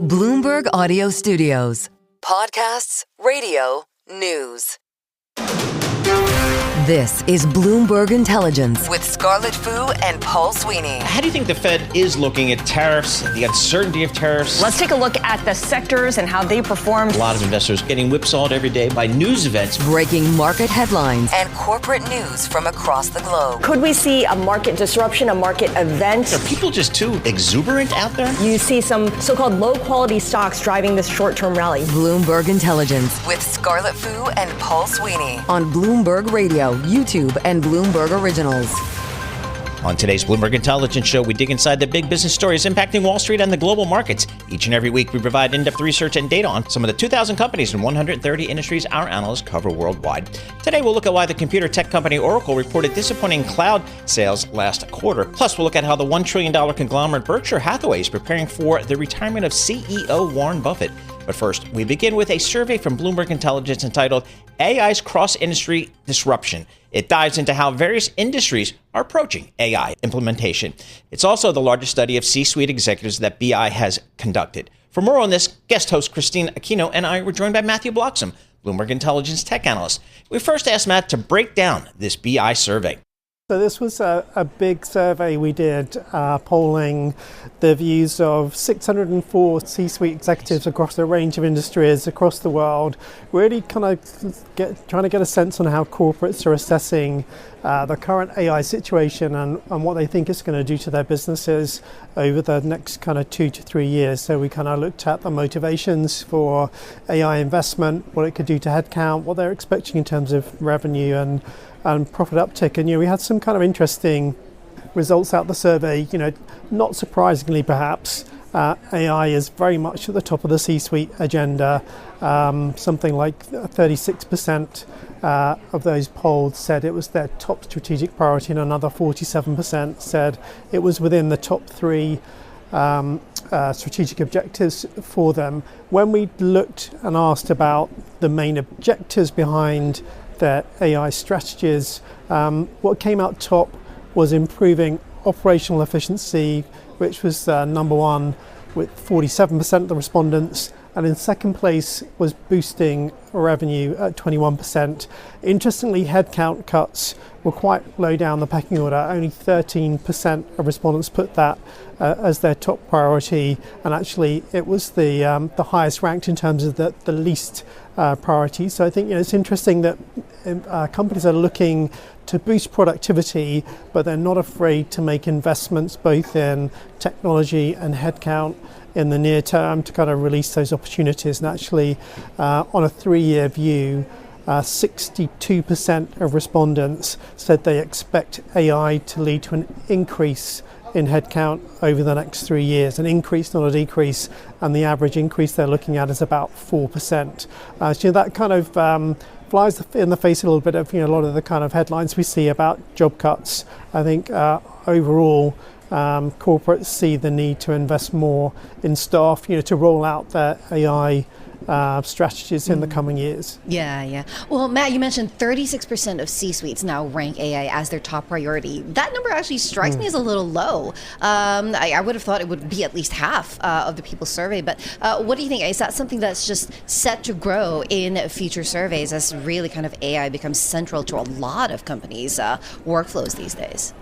Bloomberg Audio Studios. Podcasts, radio, news. This is Bloomberg Intelligence with Scarlett Fu and Paul Sweeney. How do you think the Fed is looking at tariffs, the uncertainty of tariffs? Let's take a look at the sectors and how they performed. A lot of investors getting whipsawed every day by news events. Breaking market headlines and corporate news from across the globe. Could we see a market disruption, a market event? Are people just too exuberant out there? You see some so-called low-quality stocks driving this short-term rally. Bloomberg Intelligence with Scarlett Fu and Paul Sweeney on Bloomberg Radio, YouTube, and Bloomberg Originals. On today's Bloomberg Intelligence show, we dig inside the big business stories impacting Wall Street and the global markets. Each and every week, we provide in-depth research and data on some of the 2,000 companies and 130 industries our analysts cover worldwide. Today, we'll look at why the computer tech company Oracle reported disappointing cloud sales last quarter. Plus, we'll look at how the $1 trillion conglomerate Berkshire Hathaway is preparing for the retirement of CEO Warren Buffett. But first, we begin with a survey from Bloomberg Intelligence entitled AI's Cross-Industry Disruption. It dives into how various industries are approaching AI implementation. It's also the largest study of C-suite executives that BI has conducted. For more on this, guest host Christine Aquino and I were joined by Matthew Bloxham, Bloomberg Intelligence tech analyst. We first asked Matt to break down this BI survey. So this was a big survey we did, polling the views of 604 C-suite executives across a range of industries across the world, really kind of trying to get a sense on how corporates are assessing the current AI situation and what they think it's going to do to their businesses over the next kind of 2 to 3 years. So we kind of looked at the motivations for AI investment, what it could do to headcount, what they're expecting in terms of revenue and profit uptick. And we had some kind of interesting results out the survey. Not surprisingly perhaps, AI is very much at the top of the C-suite agenda. Something like 36% of those polled said it was their top strategic priority, and another 47% said it was within the top 3 strategic objectives for them. When we looked and asked about the main objectives behind their AI strategies, what came out top was improving operational efficiency, which was number one with 47% of the respondents, and in second place was boosting revenue at 21%. Interestingly, headcount cuts were quite low down the pecking order. Only 13% of respondents put that as their top priority, and actually it was the highest ranked in terms of the least priority. So I think it's interesting that companies are looking to boost productivity, but they're not afraid to make investments both in technology and headcount in the near term to kind of release those opportunities. And actually, on a 3-year view, 62% of respondents said they expect AI to lead to an increase in headcount over the next 3 years, an increase, not a decrease, and the average increase they're looking at is about 4%. So that kind of flies in the face a little bit of a lot of the kind of headlines we see about job cuts. I think overall, corporates see the need to invest more in staff, to roll out their AI strategies in the coming years. Yeah. Well, Matt, you mentioned 36% of C-suites now rank AI as their top priority. That number actually strikes me as a little low. I would have thought it would be at least half of the people surveyed. But what do you think? Is that something that's just set to grow in future surveys as really kind of AI becomes central to a lot of companies' workflows these days?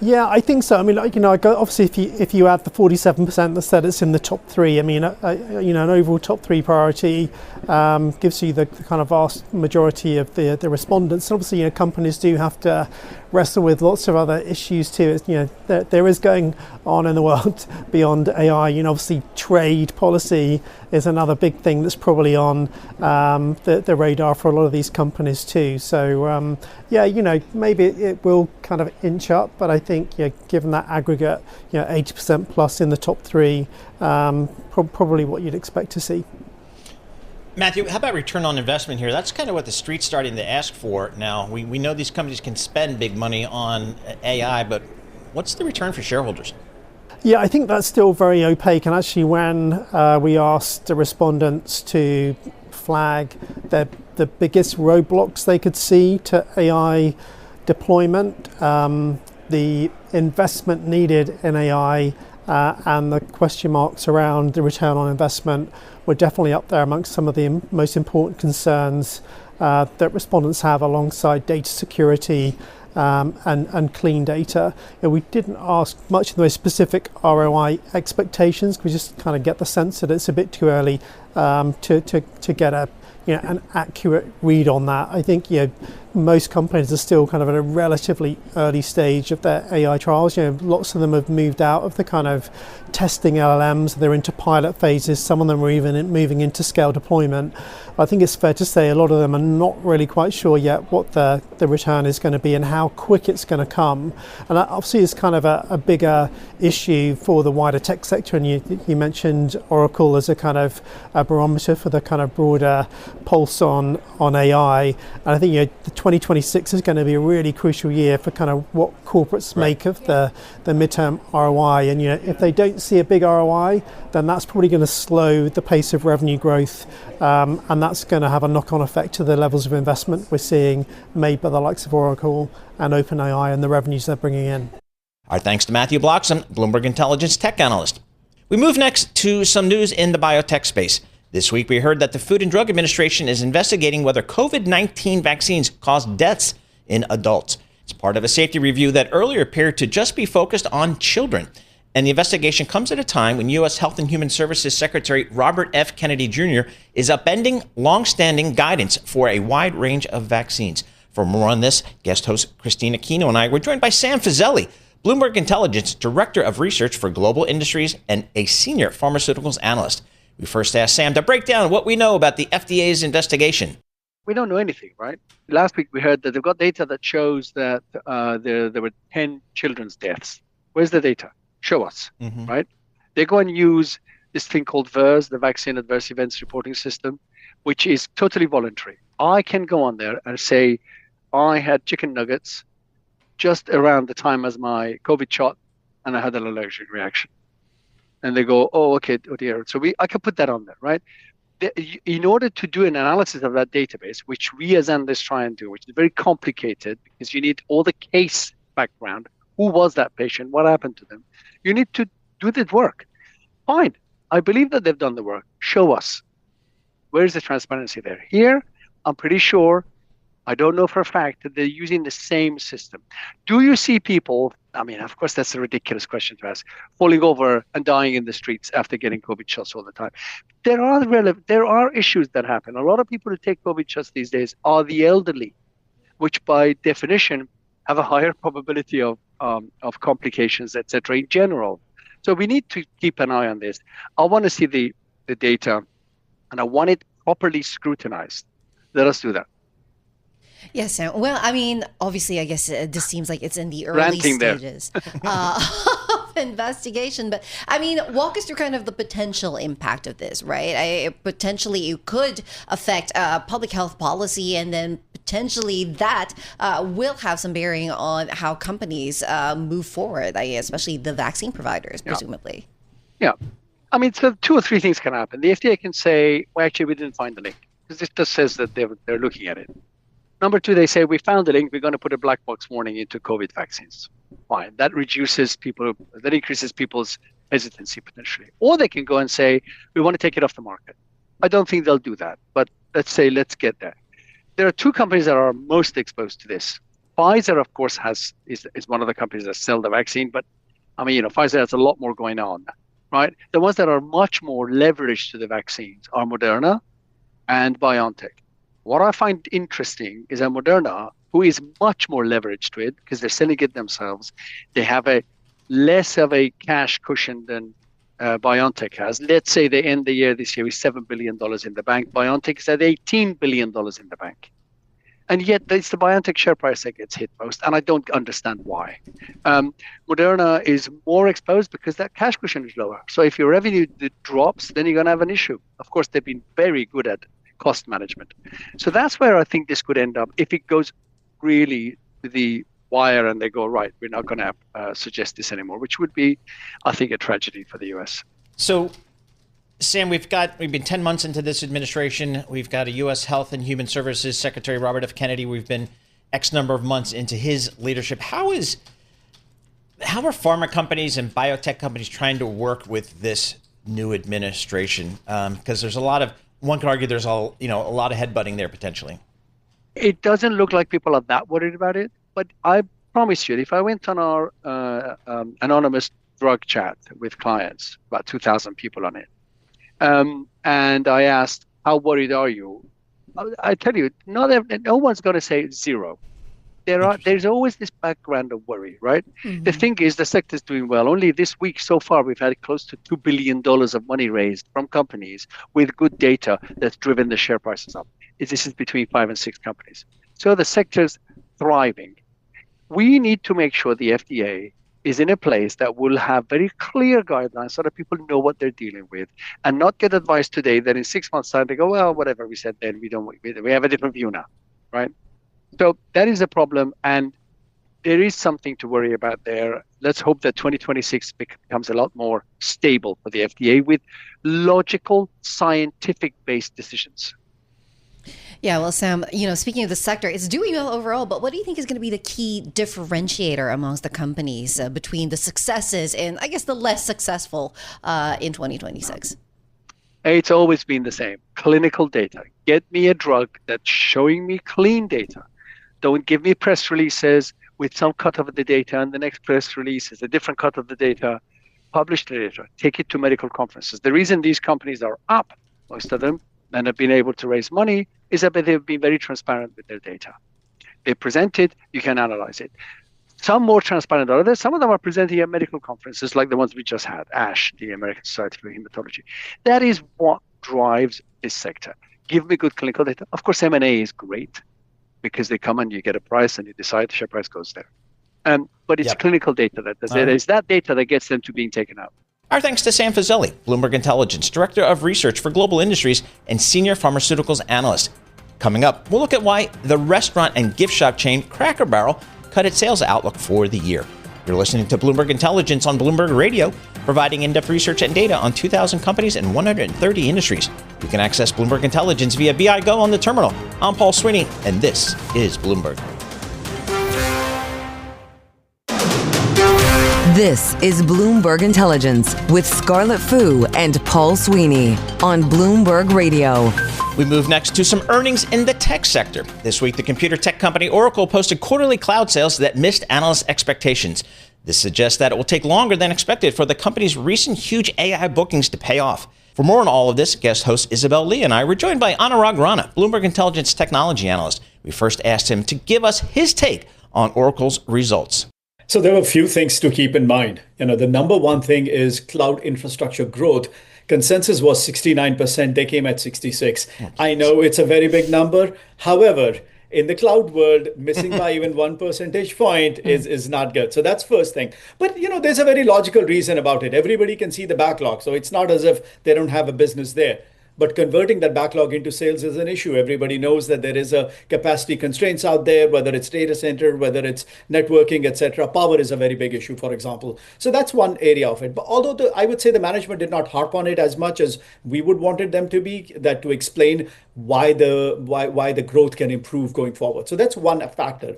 Yeah, I think so. I mean, obviously, if you add the 47% that said it's in the top 3, I mean, an overall top 3 priority gives you the kind of vast majority of the respondents. And obviously, companies do have to wrestle with lots of other issues too. There is going on in the world beyond AI. Obviously, trade policy is another big thing that's probably on the radar for a lot of these companies too. So maybe it will kind of inch up, but I think given that aggregate, 80% plus in the top 3, probably what you'd expect to see. Matthew, how about return on investment here? That's kind of what the street's starting to ask for now. We know these companies can spend big money on AI, but what's the return for shareholders? Yeah, I think that's still very opaque. And actually, when we asked the respondents to flag the biggest roadblocks they could see to AI deployment, the investment needed in AI and the question marks around the return on investment were definitely up there amongst some of the most important concerns that respondents have alongside data security and clean data. We didn't ask much of the most specific ROI expectations. We just kind of get the sense that it's a bit too early to get an accurate read on that. I think most companies are still kind of at a relatively early stage of their AI trials. Lots of them have moved out of the kind of testing LLMs. They're into pilot phases. Some of them are even moving into scale deployment. I think it's fair to say a lot of them are not really quite sure yet what the return is going to be and how quick it's going to come. And that obviously is kind of a bigger issue for the wider tech sector. And you mentioned Oracle as a kind of a barometer for the kind of broader pulse on AI. And I think the 2026 is going to be a really crucial year for kind of what corporates make of the midterm ROI. And if they don't see a big ROI, then that's probably going to slow the pace of revenue growth, and that's going to have a knock-on effect to the levels of investment we're seeing made by the likes of Oracle and OpenAI and the revenues they're bringing in. Our thanks to Matthew Bloxham, Bloomberg Intelligence tech analyst. We move next to some news in the biotech space. This week, we heard that the Food and Drug Administration is investigating whether COVID-19 vaccines cause deaths in adults. It's part of a safety review that earlier appeared to just be focused on children. And the investigation comes at a time when U.S. Health and Human Services Secretary Robert F. Kennedy Jr. is upending longstanding guidance for a wide range of vaccines. For more on this, guest host Christina Aquino and I were joined by Sam Fazeli, Bloomberg Intelligence Director of Research for Global Industries and a Senior Pharmaceuticals Analyst. We first asked Sam to break down what we know about the FDA's investigation. We don't know anything, right? Last week we heard that they've got data that shows that there were 10 children's deaths. Where's the data? Show us, right? They go and use this thing called VERS, the Vaccine Adverse Events Reporting System, which is totally voluntary. I can go on there and say, I had chicken nuggets just around the time as my COVID shot, and I had an allergic reaction. And they go, oh, okay, oh dear. So I can put that on there, right? In order to do an analysis of that database, which we as analysts try and do, which is very complicated because you need all the case background. Who was that patient? What happened to them? You need to do the work. Fine. I believe that they've done the work. Show us. Where's the transparency there? Here, I'm pretty sure, I don't know for a fact, that they're using the same system. Do you see people, I mean, of course, that's a ridiculous question to ask, falling over and dying in the streets after getting COVID shots all the time? There are issues that happen. A lot of people who take COVID shots these days are the elderly, which by definition have a higher probability of complications, etc. in general. So we need to keep an eye on this. I want to see the data, and I want it properly scrutinized. Let us do that. Yes, Sam. Well, I mean, obviously, I guess this seems like it's in the early stages of investigation. But I mean, walk us through kind of the potential impact of this, right? Potentially, it could affect public health policy, and then potentially that will have some bearing on how companies move forward, especially the vaccine providers, presumably. Yeah. I mean, so 2 or 3 things can happen. The FDA can say, well, actually, we didn't find the link, because it just says that they're looking at it. Number 2, they say, we found the link, we're going to put a black box warning into COVID vaccines. Fine. That increases people's hesitancy potentially. Or they can go and say, we want to take it off the market. I don't think they'll do that, but let's get there. There are 2 companies that are most exposed to this. Pfizer, of course, is one of the companies that sell the vaccine, but I mean, Pfizer has a lot more going on, right? The ones that are much more leveraged to the vaccines are Moderna and BioNTech. What I find interesting is that Moderna, who is much more leveraged to it because they're selling it themselves, they have a less of a cash cushion than BioNTech has. Let's say they end the year this year with $7 billion in the bank. BioNTech is at $18 billion in the bank. And yet it's the BioNTech share price that gets hit most, and I don't understand why. Moderna is more exposed because that cash cushion is lower. So if your revenue drops, then you're going to have an issue. Of course, they've been very good at cost management. So that's where I think this could end up if it goes really to the wire and they go, right, we're not going to suggest this anymore, which would be, I think, a tragedy for the US. So, Sam, we've been 10 months into this administration. We've got a U.S. Health and Human Services Secretary, Robert F. Kennedy. We've been X number of months into his leadership. How is How are pharma companies and biotech companies trying to work with this new administration? Because there's one could argue there's a lot of headbutting there potentially. It doesn't look like people are that worried about it, but I promise you, if I went on our anonymous drug chat with clients, about 2,000 people on it, and I asked, how worried are you? I tell you, no one's going to say zero. There's always this background of worry, right? Mm-hmm. The thing is, the sector's doing well. Only this week so far, we've had close to $2 billion of money raised from companies with good data that's driven the share prices up. This is between 5 and 6 companies. So the sector's thriving. We need to make sure the FDA is in a place that will have very clear guidelines so that people know what they're dealing with and not get advice today that in 6 months' time they go, well, whatever we said then, we have a different view now, right? So that is a problem, and there is something to worry about there. Let's hope that 2026 becomes a lot more stable for the FDA with logical, scientific-based decisions. Yeah, well, Sam, speaking of the sector, it's doing well overall, but what do you think is going to be the key differentiator amongst the companies between the successes and, I guess, the less successful in 2026? It's always been the same. Clinical data. Get me a drug that's showing me clean data. Don't give me press releases with some cut of the data, and the next press release is a different cut of the data. Publish the data. Take it to medical conferences. The reason these companies are up, most of them, and have been able to raise money is that they've been very transparent with their data. They present it, you can analyze it. Some more transparent than others. Some of them are presenting at medical conferences like the ones we just had, ASH, the American Society for Hematology. That is what drives this sector. Give me good clinical data. Of course, M&A is great because they come and you get a price and you decide the share price goes there. But it's clinical data that does it. It's that data that gets them to being taken out. Our thanks to Sam Fazeli, Bloomberg Intelligence, Director of Research for Global Industries and Senior Pharmaceuticals Analyst. Coming up, we'll look at why the restaurant and gift shop chain Cracker Barrel cut its sales outlook for the year. You're listening to Bloomberg Intelligence on Bloomberg Radio, providing in-depth research and data on 2,000 companies and 130 industries. You can access Bloomberg Intelligence via BI Go on the terminal. I'm Paul Sweeney, and this is Bloomberg. This is Bloomberg Intelligence with Scarlett Fu and Paul Sweeney on Bloomberg Radio. We move next to some earnings in the tech sector. This week, the computer tech company Oracle posted quarterly cloud sales that missed analyst expectations. This suggests that it will take longer than expected for the company's recent huge AI bookings to pay off. For more on all of this, guest host Isabel Lee and I were joined by Anurag Rana, Bloomberg Intelligence technology analyst. We first asked him to give us his take on Oracle's results. So there are a few things to keep in mind. The number one thing is cloud infrastructure growth. Consensus was 69%. They came at 66. I know it's a very big number. However, in the cloud world, missing by even 1 percentage point is not good. So that's first thing. But, there's a very logical reason about it. Everybody can see the backlog. So it's not as if they don't have a business there. But converting that backlog into sales is an issue. Everybody knows that there is a capacity constraints out there, whether it's data center, whether it's networking, etc. Power is a very big issue, for example. So that's one area of it. But although I would say the management did not harp on it as much as we would wanted them to be, that to explain why the growth can improve going forward. So that's one factor.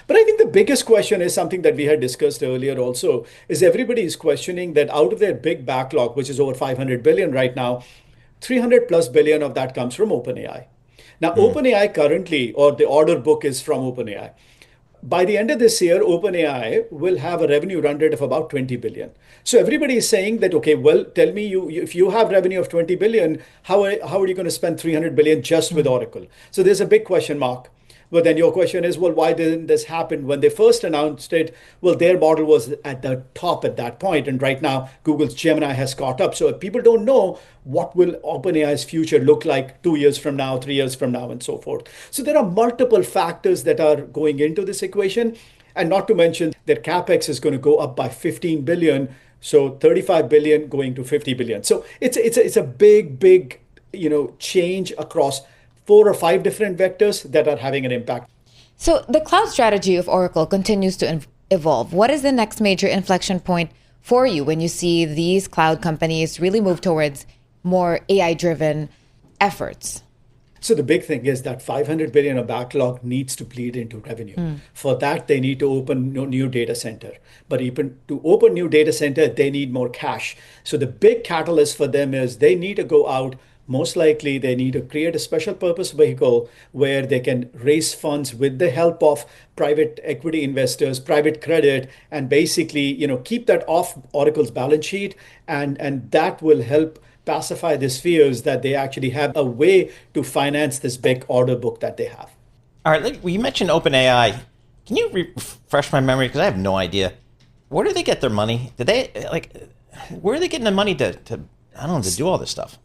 But I think the biggest question is something that we had discussed earlier also, is everybody is questioning that out of their big backlog, which is over 500 billion right now, 300 plus billion of that comes from OpenAI. Now, OpenAI currently, or the order book is from OpenAI. By the end of this year, OpenAI will have a revenue run rate of about 20 billion. So everybody is saying that, okay, well, tell me if you have revenue of 20 billion, how are you going to spend 300 billion just with Oracle? So there's a big question mark. But then your question is, well, why didn't this happen? When they first announced it, well, their model was at the top at that point. And right now, Google's Gemini has caught up. So if people don't know what will OpenAI's future look like 2 years from now, 3 years from now, and so forth. So there are multiple factors that are going into this equation. And not to mention that CapEx is going to go up by 15 billion. So 35 billion going to 50 billion. So it's a big, change across 4 or 5 different vectors that are having an impact. So the cloud strategy of Oracle continues to evolve. What is the next major inflection point for you when you see these cloud companies really move towards more AI-driven efforts? So the big thing is that 500 billion of backlog needs to bleed into revenue. For that, they need to open new data center. But even to open new data center, they need more cash. So the big catalyst for them is they need to go out. Most likely, they need to create a special purpose vehicle where they can raise funds with the help of private equity investors, private credit, and basically, keep that off Oracle's balance sheet, and that will help pacify these fears that they actually have a way to finance this big order book that they have. All right, well, you mentioned OpenAI. Can you refresh my memory? Because I have no idea. Where do they get their money? Where are they getting the money to do all this stuff?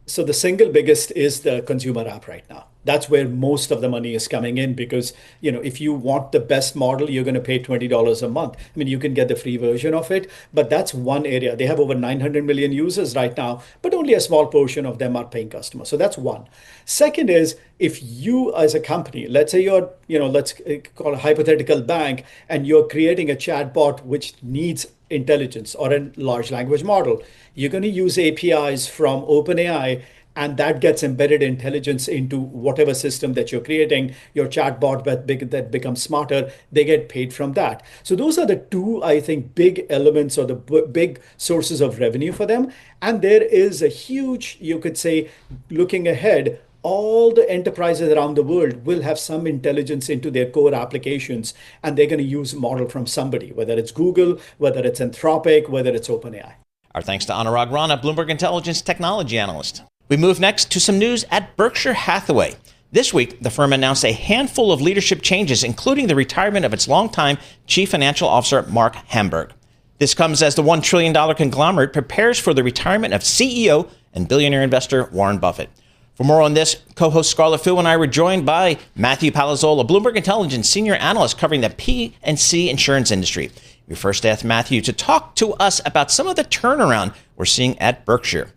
So the single biggest is the consumer app right now. That's where most of the money is coming in because, if you want the best model, you're going to pay $20 a month. I mean, you can get the free version of it, but that's one area. They have over 900 million users right now, but only a small portion of them are paying customers. So that's one. Second is if you as a company, let's say you're, let's call a hypothetical bank, and you're creating a chatbot which needs intelligence or a large language model, you're going to use APIs from OpenAI, and that gets embedded intelligence into whatever system that you're creating, your chatbot that becomes smarter, they get paid from that. So those are the two, I think, big elements or the big sources of revenue for them. And there is a huge, you could say, looking ahead, all the enterprises around the world will have some intelligence into their core applications, and they're going to use a model from somebody, whether it's Google, whether it's Anthropic, whether it's OpenAI. Our thanks to Anurag Rana, Bloomberg Intelligence technology analyst. We move next to some news at Berkshire Hathaway. This week, the firm announced a handful of leadership changes, including the retirement of its longtime chief financial officer, Mark Hamburg. This comes as the $1 trillion conglomerate prepares for the retirement of CEO and billionaire investor Warren Buffett. For more on this, co-host Scarlett Fu and I were joined by Matthew Palazola, Bloomberg Intelligence senior analyst covering the P&C Insurance industry. We first asked Matthew to talk to us about some of the turnaround we're seeing at Berkshire.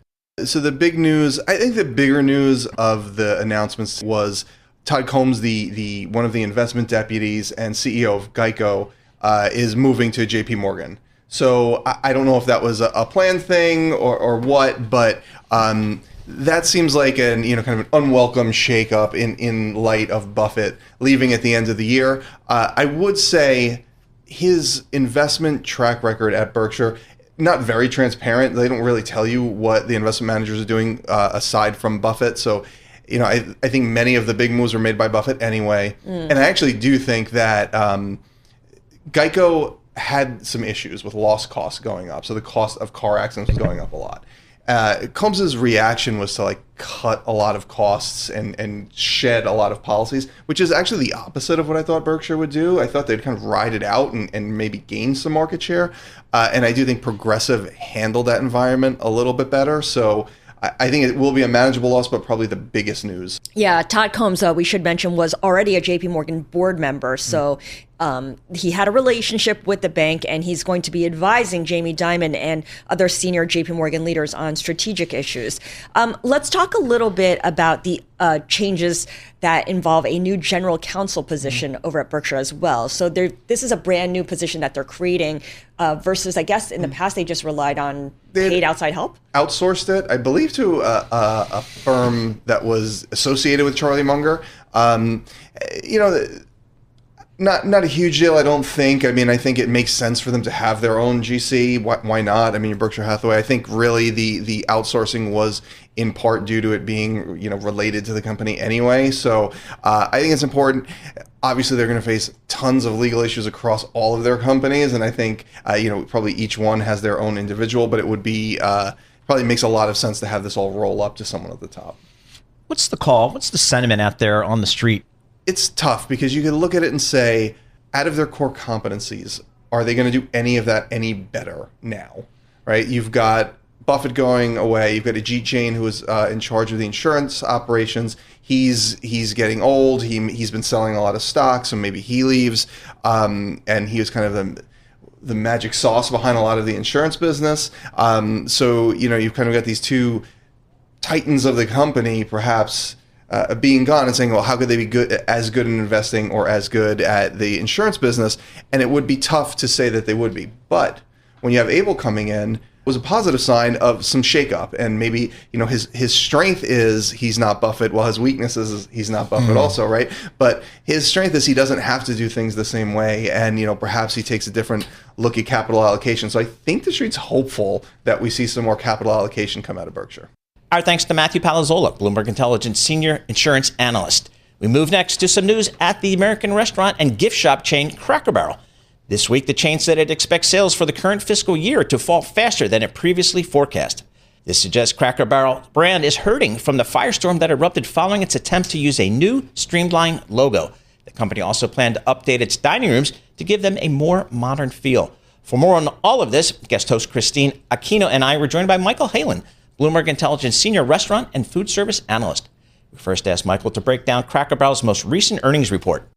So the big news, I think the bigger news of the announcements was Todd Combs, the one of the investment deputies and CEO of Geico, is moving to JP Morgan. So I don't know if that was a planned thing or what, but that seems like kind of an unwelcome shakeup in light of Buffett leaving at the end of the year. I would say his investment track record at Berkshire, not very transparent. They don't really tell you what the investment managers are doing aside from Buffett. So, I think many of the big moves were made by Buffett anyway. And I actually do think that Geico had some issues with loss costs going up. So the cost of car accidents was going up a lot. Combs's reaction was to cut a lot of costs and shed a lot of policies, which is actually the opposite of what I thought Berkshire would do. I thought they'd kind of ride it out and maybe gain some market share. And I do think Progressive handled that environment a little bit better. So I think it will be a manageable loss, but probably the biggest news. Yeah, Todd Combs, we should mention, was already a JP Morgan board member. So he had a relationship with the bank, and he's going to be advising Jamie Dimon and other senior JP Morgan leaders on strategic issues. Let's talk a little bit about the changes that involve a new general counsel position over at Berkshire as well. So this is a brand new position that they're creating versus, I guess, in the past, they just relied on paid outside help? Outsourced it, I believe, to a firm that was associated with Charlie Munger. Not a huge deal, I don't think. I mean, I think it makes sense for them to have their own GC. Why not? I mean, Berkshire Hathaway, I think really the outsourcing was in part due to it being, related to the company anyway. So I think it's important. Obviously, they're going to face tons of legal issues across all of their companies. And I think, probably each one has their own individual, but it would be, probably makes a lot of sense to have this all roll up to someone at the top. What's the call? What's the sentiment out there on the street? It's tough because you can look at it and say, out of their core competencies, are they going to do any of that any better now, right? You've got Buffett going away. You've got Ajit Jain, who is in charge of the insurance operations. He's getting old. He's been selling a lot of stocks, so maybe he leaves. And he was kind of the magic sauce behind a lot of the insurance business. So, you've kind of got these two titans of the company, perhaps, being gone and saying, well, how could they be as good in investing or as good at the insurance business? And it would be tough to say that they would be. But when you have Abel coming in, was a positive sign of some shakeup. And maybe, his strength is he's not Buffett, while his weakness is he's not Buffett also, right? But his strength is he doesn't have to do things the same way. And, perhaps he takes a different look at capital allocation. So I think the street's hopeful that we see some more capital allocation come out of Berkshire. Our thanks to Matthew Palazola, Bloomberg Intelligence Senior Insurance Analyst. We move next to some news at the American restaurant and gift shop chain Cracker Barrel. This week, the chain said it expects sales for the current fiscal year to fall faster than it previously forecast. This suggests Cracker Barrel brand is hurting from the firestorm that erupted following its attempt to use a new streamlined logo. The company also planned to update its dining rooms to give them a more modern feel. For more on all of this, guest host Christine Aquino and I were joined by Michael Halen, Bloomberg Intelligence Senior Restaurant and Foodservice Analyst. We first asked Michael to break down Cracker Barrel's most recent earnings report.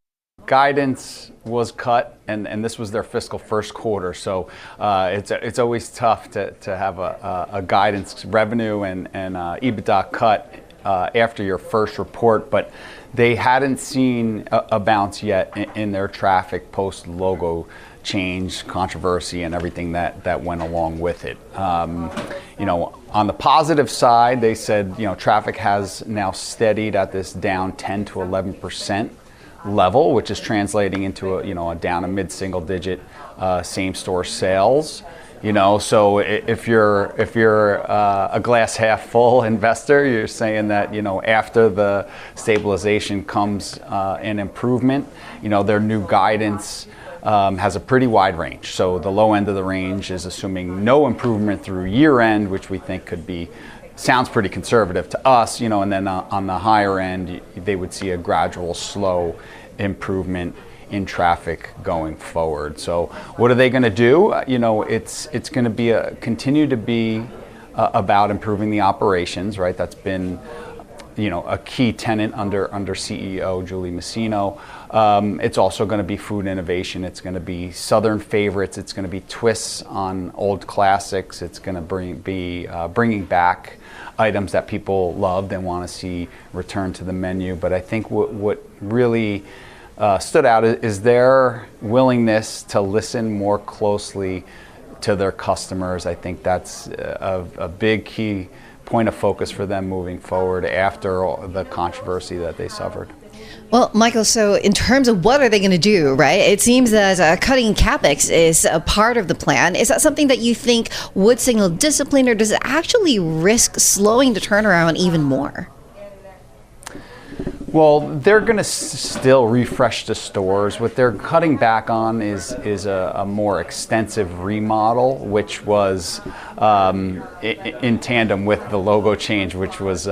Guidance was cut, and this was their fiscal first quarter, so it's always tough to have a guidance revenue and EBITDA cut after your first report, but they hadn't seen a bounce yet in their traffic post logo change, controversy, and everything that went along with it. On the positive side, they said traffic has now steadied at this down 10 to 11% level, which is translating into a down a mid-single digit same store sales. So if you're a glass half full investor, you're saying that after the stabilization comes an improvement. Their new guidance has a pretty wide range. So the low end of the range is assuming no improvement through year end, which we think sounds pretty conservative to us, and then on the higher end, they would see a gradual, slow improvement in traffic going forward. So what are they going to do? It's going to continue to be about improving the operations, right? That's been a key tenet under CEO Julie Masino. It's also going to be food innovation. It's going to be Southern favorites. It's going to be twists on old classics. It's going to be bringing back items that people loved and want to see return to the menu. But I think what really stood out is their willingness to listen more closely to their customers. I think that's a big key point of focus for them moving forward after the controversy that they suffered. Well, Michael, so in terms of what are they going to do, right? It seems that cutting CapEx is a part of the plan. Is that something that you think would signal discipline, or does it actually risk slowing the turnaround even more? Well, they're going to still refresh the stores. What they're cutting back on is a more extensive remodel, which was in tandem with the logo change, which was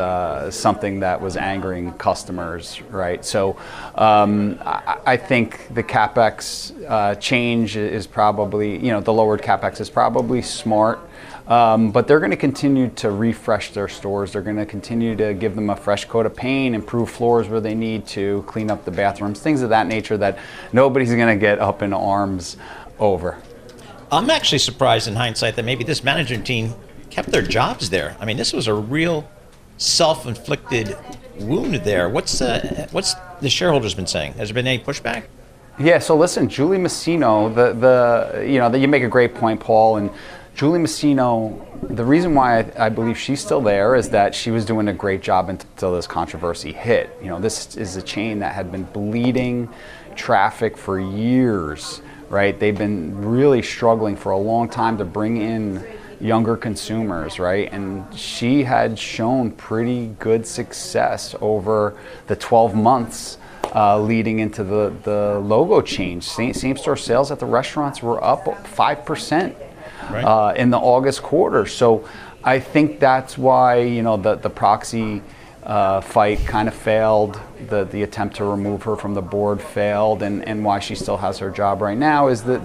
something that was angering customers, right? So I think the CapEx change is probably, the lowered CapEx is probably smart. But they're going to continue to refresh their stores. They're going to continue to give them a fresh coat of paint, improve floors where they need to, clean up the bathrooms, things of that nature that nobody's going to get up in arms over. I'm actually surprised in hindsight that maybe this management team kept their jobs there. I mean, this was a real self-inflicted wound there. What's the shareholders been saying? Has there been any pushback? Yeah, so listen, Julie Masino, you make a great point, Paul, and Julie Masino, the reason why I believe she's still there is that she was doing a great job until this controversy hit. This is a chain that had been bleeding traffic for years, right? They've been really struggling for a long time to bring in younger consumers, right? And she had shown pretty good success over the 12 months leading into the logo change. Same-store sales at the restaurants were up 5%. Right. In the August quarter. So I think that's why, the proxy fight kind of failed. The attempt to remove her from the board failed, and why she still has her job right now is that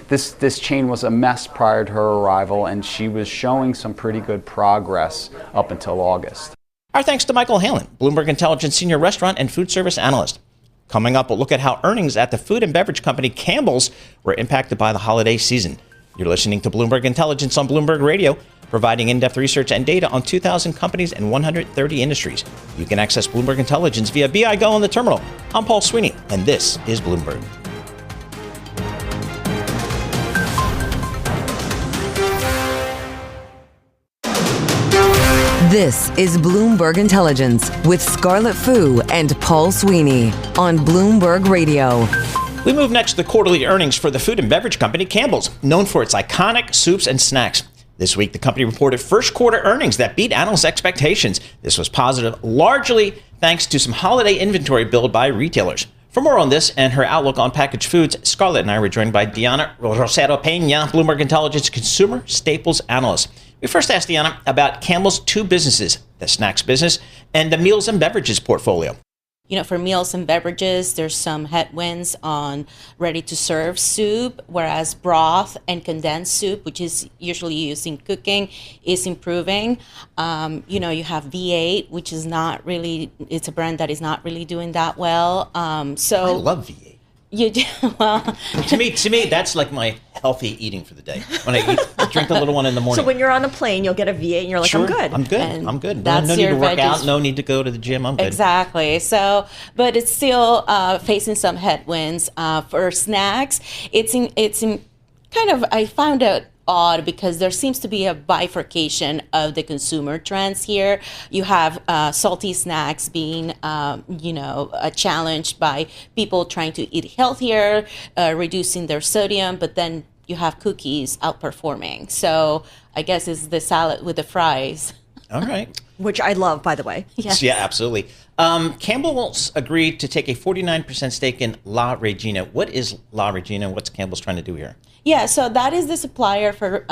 this chain was a mess prior to her arrival, and she was showing some pretty good progress up until August. Our thanks to Michael Halen, Bloomberg Intelligence Senior Restaurant and Foodservice Analyst. Coming up, we'll look at how earnings at the food and beverage company Campbell's were impacted by the holiday season. You're listening to Bloomberg Intelligence on Bloomberg Radio, providing in-depth research and data on 2,000 companies and 130 industries. You can access Bloomberg Intelligence via BI Go on the terminal. I'm Paul Sweeney, and this is Bloomberg. This is Bloomberg Intelligence with Scarlett Fu and Paul Sweeney on Bloomberg Radio. We move next to the quarterly earnings for the food and beverage company Campbell's, known for its iconic soups and snacks. This week, the company reported first quarter earnings that beat analyst expectations. This was positive, largely thanks to some holiday inventory build by retailers. For more on this and her outlook on packaged foods, Scarlett and I were joined by Diana Rosero Pena, Bloomberg Intelligence consumer staples analyst. We first asked Diana about Campbell's two businesses, the snacks business and the meals and beverages portfolio. You know, for meals and beverages, there's some headwinds on ready-to-serve soup, whereas broth and condensed soup, which is usually used in cooking, is improving. You know, you have V8, which is not really, it's a brand that is not really doing that well. I love V8. You do well. to me, that's like my healthy eating for the day. When I drink a little one in the morning. So when you're on a plane, you'll get a V8 and you're like, sure, I'm good. I'm good. And I'm good. that's no need your to work out. veggies. No need to go to the gym. I'm good. Exactly. So, but it's still facing some headwinds. For snacks, it's in kind of, I found it odd because there seems to be a bifurcation of the consumer trends here. You have salty snacks being, challenged by people trying to eat healthier, reducing their sodium, but then you have cookies outperforming. So I guess it's the salad with the fries. All right. Which I love, by the way. Yes. Yeah, absolutely. Campbell's agreed to take a 49% stake in La Regina. What is La Regina? What's Campbell's trying to do here? Yeah, so that is the supplier for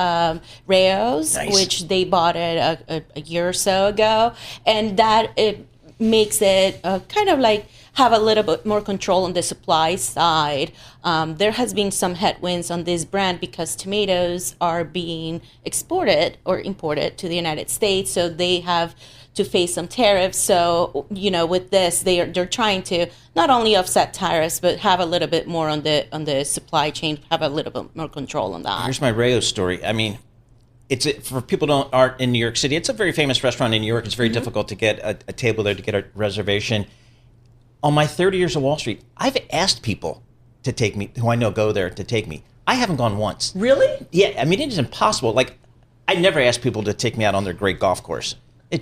Rao's, Nice. which they bought it a year or so ago. And that it makes it kind of like have a little bit more control on the supply side. There has been some headwinds on this brand because tomatoes are being exported or imported to the United States, so they have to face some tariffs. So, you know, with this, they're trying to not only offset tariffs, but have a little bit more on the supply chain, have a little bit more control on that. Here's my Rao's story. I mean, it's for people who aren't in New York City. It's a very famous restaurant in New York. It's very difficult to get a table there, to get a reservation. On my 30 years of Wall Street, I've asked people to take me, who I know go there, to take me. I haven't gone once. Really? Yeah, I mean, it is impossible. Like, I never ask people to take me out on their great golf course.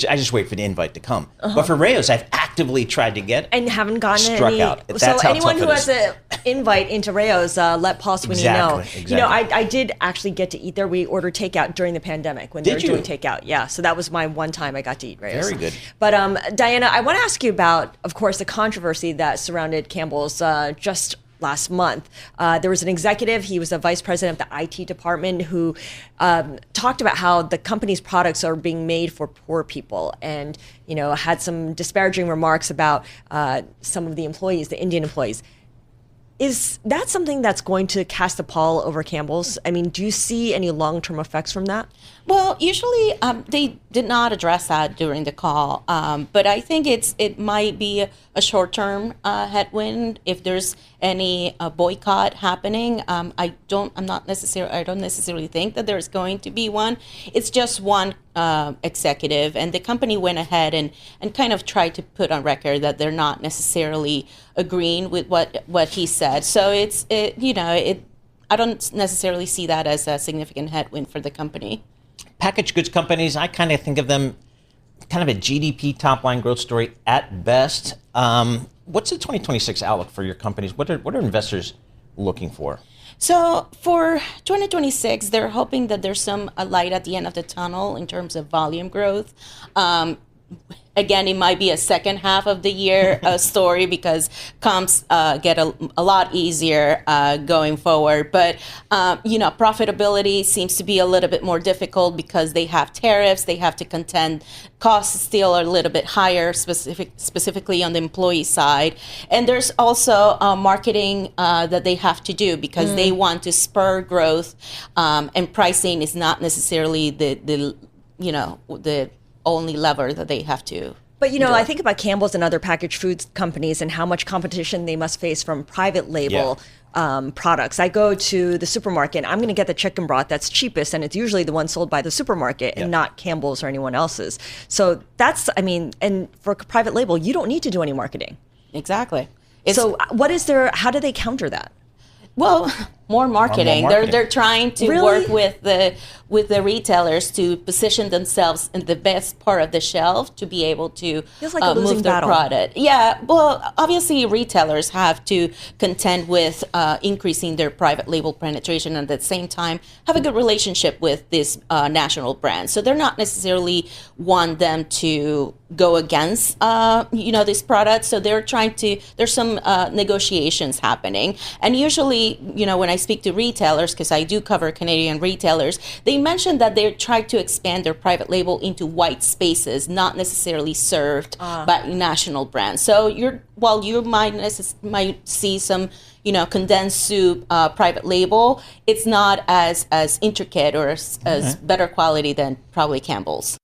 I just wait for the invite to come. But for Rao's, I've actively tried to get And haven't gotten struck any. out. So That's how anyone tough who it has is. an invite into Rao's, let Paul Sweeney know. Exactly. You know, I did actually get to eat there. We ordered takeout during the pandemic when they were Did you? doing takeout. Yeah, so that was my one time I got to eat Rao's. Very good. But Diana, I want to ask you about, of course, the controversy that surrounded Campbell's just last month. There was an executive, he was a vice president of the IT department, who talked about how the company's products are being made for poor people, and had some disparaging remarks about some of the employees, the Indian employees. Is that something that's going to cast a pall over Campbell's? I mean, do you see any long-term effects from that? Well, usually they did not address that during the call, but I think it might be a short-term headwind if there's any boycott happening. I don't necessarily think that there's going to be one. It's just one executive, and the company went ahead and kind of tried to put on record that they're not necessarily agreeing with what he said. So I don't necessarily see that as a significant headwind for the company. Packaged goods companies, I kind of think of them kind of a GDP top line growth story at best. What's the 2026 outlook for your companies? What are investors looking for? So for 2026, they're hoping that there's some light at the end of the tunnel in terms of volume growth. Again, it might be a second half of the year story because comps get a lot easier going forward. But, profitability seems to be a little bit more difficult because they have tariffs, they have to contend. Costs still are a little bit higher, specifically on the employee side. And there's also marketing that they have to do because they want to spur growth, and pricing is not necessarily the only lever that they have to. But I think about Campbell's and other packaged foods companies and how much competition they must face from private label products. I go to the supermarket and I'm going to get the chicken broth that's cheapest, and it's usually the one sold by the supermarket and not Campbell's or anyone else's. So and for private label, you don't need to do any marketing. Exactly. So how do they counter that? Well, More marketing. They're trying to Really? work with the retailers to position themselves in the best part of the shelf to be able to Feels like a losing move their battle. product. Yeah, well, obviously retailers have to contend with increasing their private label penetration and at the same time have a good relationship with this national brand. So they're not necessarily want them to go against this product. So they're trying to. There's some negotiations happening, and usually when I speak to retailers, because I do cover Canadian retailers, they mention that they try to expand their private label into white spaces, not necessarily served by national brands. So you might see some condensed soup private label. It's not as intricate or as better quality than probably Campbell's.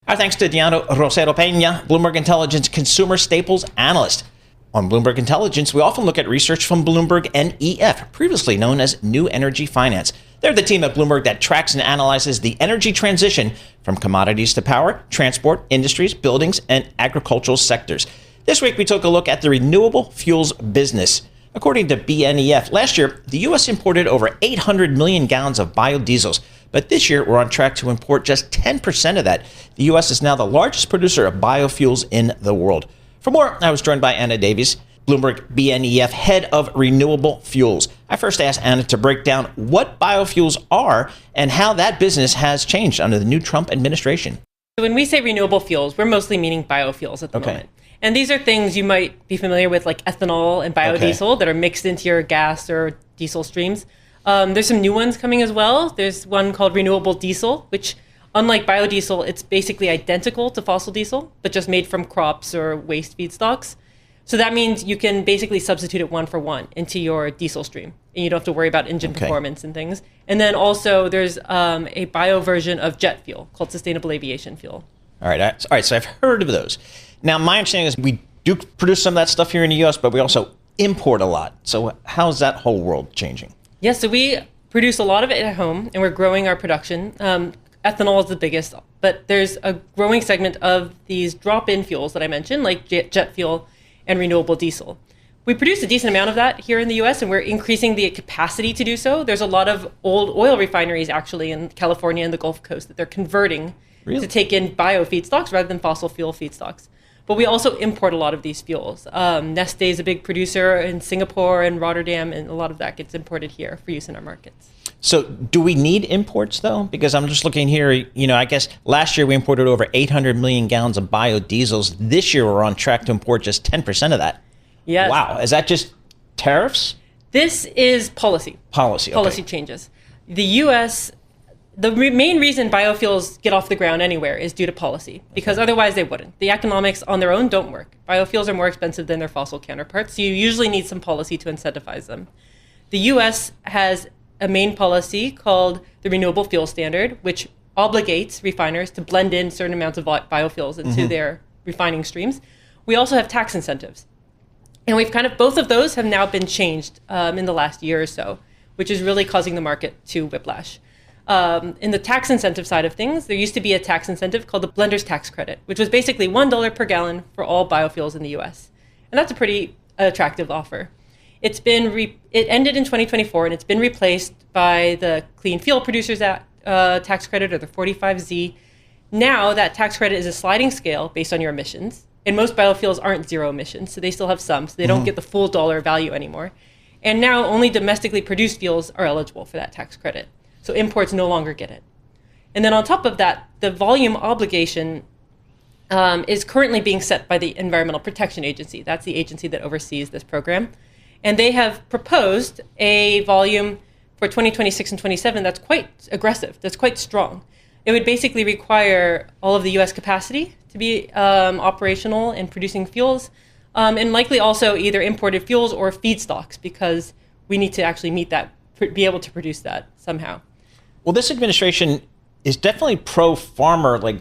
Our thanks to Rosero Pena, Bloomberg Intelligence consumer staples analyst. On Bloomberg Intelligence, we often look at research from Bloomberg NEF, previously known as New Energy Finance. They're the team at Bloomberg that tracks and analyzes the energy transition from commodities to power, transport, industries, buildings, and agricultural sectors. This week, we took a look at the renewable fuels business. According to BNEF, last year, the U.S. imported over 800 million gallons of biodiesels. But this year, we're on track to import just 10% of that. The U.S. is now the largest producer of biofuels in the world. For more, I was joined by Anna Davies, Bloomberg BNEF head of renewable fuels. I first asked Anna to break down what biofuels are and how that business has changed under the new Trump administration. So when we say renewable fuels, we're mostly meaning biofuels at the moment. And these are things you might be familiar with, like ethanol and biodiesel that are mixed into your gas or diesel streams. There's some new ones coming as well. There's one called renewable diesel, which unlike biodiesel, it's basically identical to fossil diesel, but just made from crops or waste feedstocks. So that means you can basically substitute it one for one into your diesel stream, and you don't have to worry about engine performance and things. And then also there's a bio version of jet fuel called sustainable aviation fuel. All right. So I've heard of those. Now, my understanding is we do produce some of that stuff here in the U.S., but we also import a lot. So how's that whole world changing? Yeah, so we produce a lot of it at home, and we're growing our production. Ethanol is the biggest, but there's a growing segment of these drop-in fuels that I mentioned, like jet fuel and renewable diesel. We produce a decent amount of that here in the US, and we're increasing the capacity to do so. There's a lot of old oil refineries actually in California and the Gulf Coast that they're converting to take in bio feedstocks rather than fossil fuel feedstocks. But we also import a lot of these fuels. Neste is a big producer in Singapore and Rotterdam, and a lot of that gets imported here for use in our markets. So do we need imports, though? Because I'm just looking here, I guess last year we imported over 800 million gallons of biodiesels. This year we're on track to import just 10% of that. Yes. Wow. Is that just tariffs? This is policy. Policy changes. The U.S., the main reason biofuels get off the ground anywhere is due to policy, because otherwise they wouldn't. The economics on their own don't work. Biofuels are more expensive than their fossil counterparts, so you usually need some policy to incentivize them. The U.S. has a main policy called the Renewable Fuel Standard, which obligates refiners to blend in certain amounts of biofuels into their refining streams. We also have tax incentives. And we've both of those have now been changed in the last year or so, which is really causing the market to whiplash. In the tax incentive side of things, there used to be a tax incentive called the Blender's Tax Credit, which was basically $1 per gallon for all biofuels in the US. And that's a pretty attractive offer. It ended in 2024, and it's been replaced by the Clean Fuel Producers Tax Credit, or the 45Z. Now that tax credit is a sliding scale based on your emissions, and most biofuels aren't zero emissions, so they still have some, so they don't get the full dollar value anymore. And now only domestically produced fuels are eligible for that tax credit, so imports no longer get it. And then on top of that, the volume obligation is currently being set by the Environmental Protection Agency. That's the agency that oversees this program. And they have proposed a volume for 2026 and 27 that's quite aggressive, that's quite strong. It would basically require all of the US capacity to be operational in producing fuels, and likely also either imported fuels or feedstocks, because we need to actually meet that, be able to produce that somehow. Well, this administration is definitely pro-farmer, like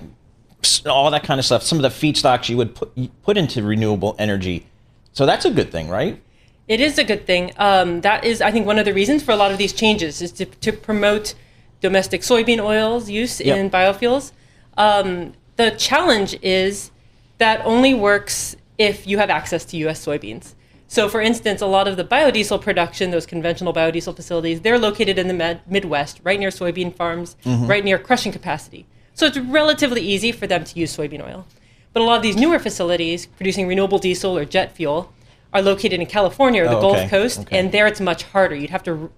all that kind of stuff, some of the feedstocks you would put into renewable energy. So that's a good thing, right? It is a good thing. That is, I think, one of the reasons for a lot of these changes is to promote domestic soybean oils use in biofuels. The challenge is that only works if you have access to U.S. soybeans. So, for instance, a lot of the biodiesel production, those conventional biodiesel facilities, they're located in the Midwest, right near soybean farms, right near crushing capacity. So it's relatively easy for them to use soybean oil. But a lot of these newer facilities producing renewable diesel or jet fuel are located in California or the Gulf Coast, and there it's much harder. You'd have to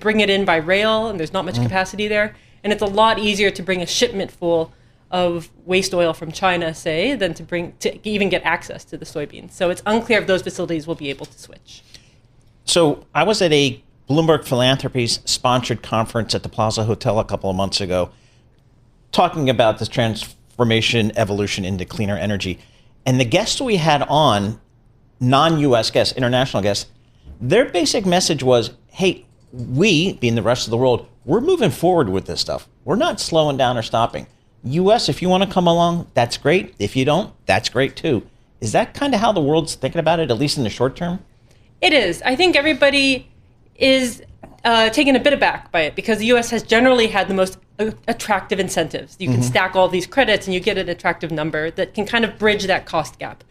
bring it in by rail, and there's not much capacity there. And it's a lot easier to bring a shipment full of waste oil from China, say, than to even get access to the soybeans. So it's unclear if those facilities will be able to switch. So I was at a Bloomberg Philanthropies sponsored conference at the Plaza Hotel a couple of months ago, talking about this transformation, evolution into cleaner energy. And the guests we had on, non-US guests, international guests, their basic message was, hey, we, being the rest of the world, we're moving forward with this stuff. We're not slowing down or stopping. US, if you want to come along, that's great. If you don't, that's great too. Is that kind of how the world's thinking about it, at least in the short term? It is. I think everybody is taken a bit aback by it because the US has generally had the most attractive incentives. You can stack all these credits and you get an attractive number that can kind of bridge that cost gap.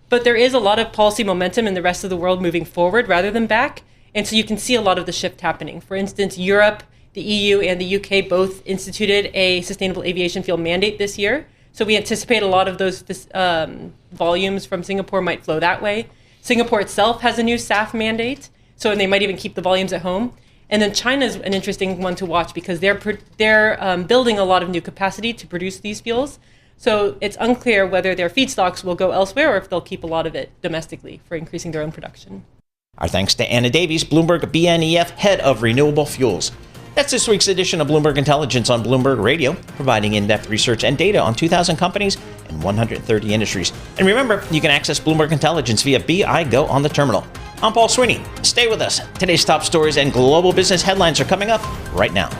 But there is a lot of policy momentum in the rest of the world moving forward rather than back. And so you can see a lot of the shift happening. For instance, Europe, the EU, and the UK both instituted a sustainable aviation fuel mandate this year. So we anticipate a lot of those volumes from Singapore might flow that way. Singapore itself has a new SAF mandate, so they might even keep the volumes at home. And then China is an interesting one to watch because they're building a lot of new capacity to produce these fuels. So it's unclear whether their feedstocks will go elsewhere or if they'll keep a lot of it domestically for increasing their own production. Our thanks to Anna Davies, Bloomberg BNEF Head of Renewable Fuels. That's this week's edition of Bloomberg Intelligence on Bloomberg Radio, providing in-depth research and data on 2,000 companies and 130 industries. And remember, you can access Bloomberg Intelligence via BI Go on the terminal. I'm Paul Sweeney. Stay with us. Today's top stories and global business headlines are coming up right now.